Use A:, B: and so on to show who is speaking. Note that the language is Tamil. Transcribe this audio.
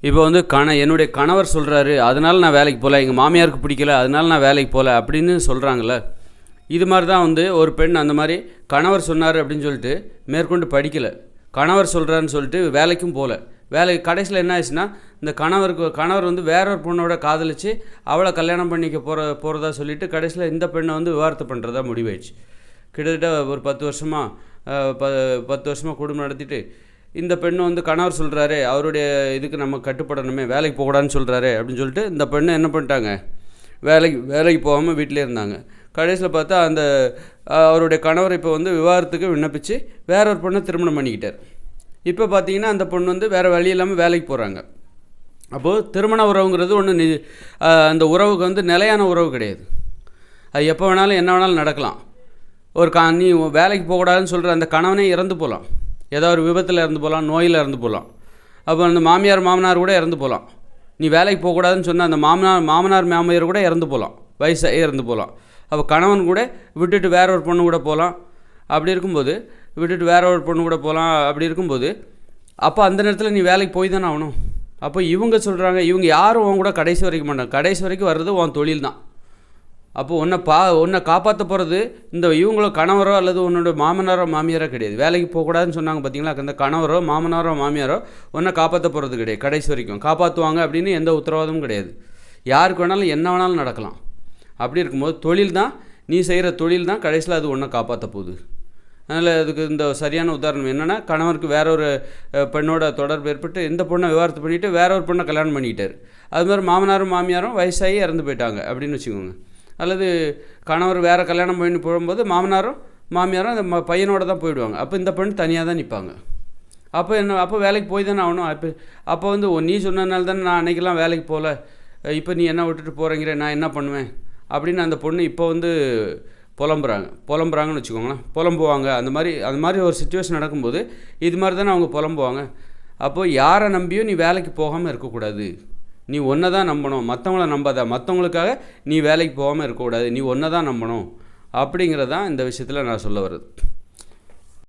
A: இப்போ வந்து என்னுடைய கணவர் சொல்கிறாரு, அதனால நான் வேலைக்கு போகல, எங்கள் மாமியாருக்கு பிடிக்கல, அதனால நான் வேலைக்கு போகல அப்படின்னு சொல்கிறாங்கல்ல. இது மாதிரி தான் வந்து ஒரு பெண் அந்த மாதிரி கணவர் சொன்னார் அப்படின்னு சொல்லிட்டு மேற்கொண்டு படிக்கலை, கணவர் சொல்கிறாருன்னு சொல்லிட்டு வேலைக்கும் போகல. கடைசியில் என்ன ஆயிடுச்சுன்னா, இந்த கணவர் வந்து வேற ஒரு பொண்ணோட காதலிச்சு அவளை கல்யாணம் பண்ணிக்க போகிறதா சொல்லிவிட்டு கடைசியில் இந்த பெண்ணை வந்து விவாகரத்து பண்ணுறதா முடிவாயிடுச்சு. கிட்டத்தட்ட ஒரு 10 வருஷமாக குடும்பம் நடத்திட்டு இந்த பெண்ணு வந்து கணவர் சொல்கிறாரு, அவருடைய இதுக்கு நம்ம கட்டுப்படணுமே, வேலைக்கு போகக்கூடாதுன்னு சொல்கிறாரு அப்படின்னு சொல்லிட்டு இந்த பெண்ணை என்ன பண்ணிட்டாங்க, வேலைக்கு போகாமல் வீட்டிலே இருந்தாங்க. கடைசியில் பார்த்தா அந்த அவருடைய கணவர் இப்போ வந்து விவாகரத்துக்கு விண்ணப்பித்து வேற ஒரு பொண்ணை திருமணம் பண்ணிக்கிட்டார். இப்போ பார்த்தீங்கன்னா அந்த பொண்ணு வந்து வேறு வழி இல்லாமல் வேலைக்கு போகிறாங்க. அப்போது திருமண உறவுங்கிறது ஒன்று அந்த உறவுக்கு வந்து நிலையான உறவு கிடையாது. அது எப்போ வேணாலும் என்ன வேணாலும் நடக்கலாம். நீ வேலைக்கு போகக்கூடாதுன்னு சொல்கிற அந்த கணவனே இறந்து போகலாம், ஏதாவது ஒரு விபத்தில் இறந்து போகலாம், நோயில் இறந்து போகலாம். அப்போ அந்த மாமனார் கூட இறந்து போகலாம். நீ வேலைக்கு போகக்கூடாதுன்னு சொன்னால் அந்த மாமனார் கூட இறந்து போகலாம், வயசாக இறந்து போகலாம். அப்போ கணவன் கூட விட்டுட்டு வேற ஒரு பொண்ணு கூட போகலாம். அப்படி இருக்கும்போது அப்போ அந்த நேரத்தில் நீ வேலைக்கு போய் தானே ஆகணும். அப்போ இவங்க சொல்கிறாங்க, இவங்க யாரும் உன் கூட கடைசி வரைக்கும் மாட்டாங்க, கடைசி வரைக்கும் வர்றது உன் தொழில் தான். அப்போ உன்னை காப்பாற்ற போகிறது இந்த இவங்களோ கணவரோ அல்லது உன்னோட மாமனாரோ மாமியாரோ கிடையாது. வேலைக்கு போகக்கூடாதுன்னு சொன்னாங்க பார்த்தீங்களா, அந்த கணவரோ மாமனாரோ மாமியாரோ உன்னை காப்பாற்ற போகிறது கிடையாது. கடைசி வரைக்கும் காப்பாற்றுவாங்க அப்படின்னு எந்த உத்தரவாதமும் கிடையாது. யாருக்கு வேணாலும் என்ன வேணாலும் நடக்கலாம். அப்படி இருக்கும்போது தொழில் தான், நீ செய்கிற தொழில் தான் கடைசியில் அது ஒன்றை காப்பாற்ற போகுது. அதனால் அதுக்கு இந்த சரியான உதாரணம் என்னென்னா, கணவருக்கு வேற ஒரு பெண்ணோட தொடர்பு ஏற்பட்டு இந்த பொண்ணை விவாகரத்து பண்ணிவிட்டு வேற ஒரு பொண்ணை கல்யாணம் பண்ணிக்கிட்டார். அது மாதிரி மாமனாரும் மாமியாரும் வயசாகி இறந்து போயிட்டாங்க அப்படின்னு வச்சுக்கோங்க. அல்லது கணவர் வேறு கல்யாணம் பண்ணி போகும்போது மாமனாரும் மாமியாரும் அந்த பையனோட தான் போயிடுவாங்க. அப்போ இந்த பெண் தனியாக தான் நிற்பாங்க. அப்போ வேலைக்கு போய் தானே ஆகணும். அப்போ வந்து நீ சொன்னதுனால தானே நான் அன்றைக்கெல்லாம் வேலைக்கு போகல, இப்போ நீ என்ன விட்டுட்டு போகிறேங்கிற, நான் என்ன பண்ணுவேன் அப்படின்னு அந்த பொண்ணு இப்போ வந்து புலம்புறாங்கன்னு வச்சுக்கோங்களேன். புலம்புவாங்க. அந்த மாதிரி ஒரு சுச்சுவேஷன் நடக்கும்போது இது மாதிரி தானே அவங்க புலம்புவாங்க. அப்போது யாரை நம்பியும் நீ வேலைக்கு போகாமல் இருக்கக்கூடாது. நீ ஒன்றை தான் நம்பணும், மற்றவங்கள நம்பாத. மற்றவங்களுக்காக நீ வேலைக்கு போகாமல் இருக்கக்கூடாது, நீ ஒன்றை தான் நம்பணும். அப்படிங்கிறது தான் இந்த விஷயத்தில் நான் சொல்ல வருது.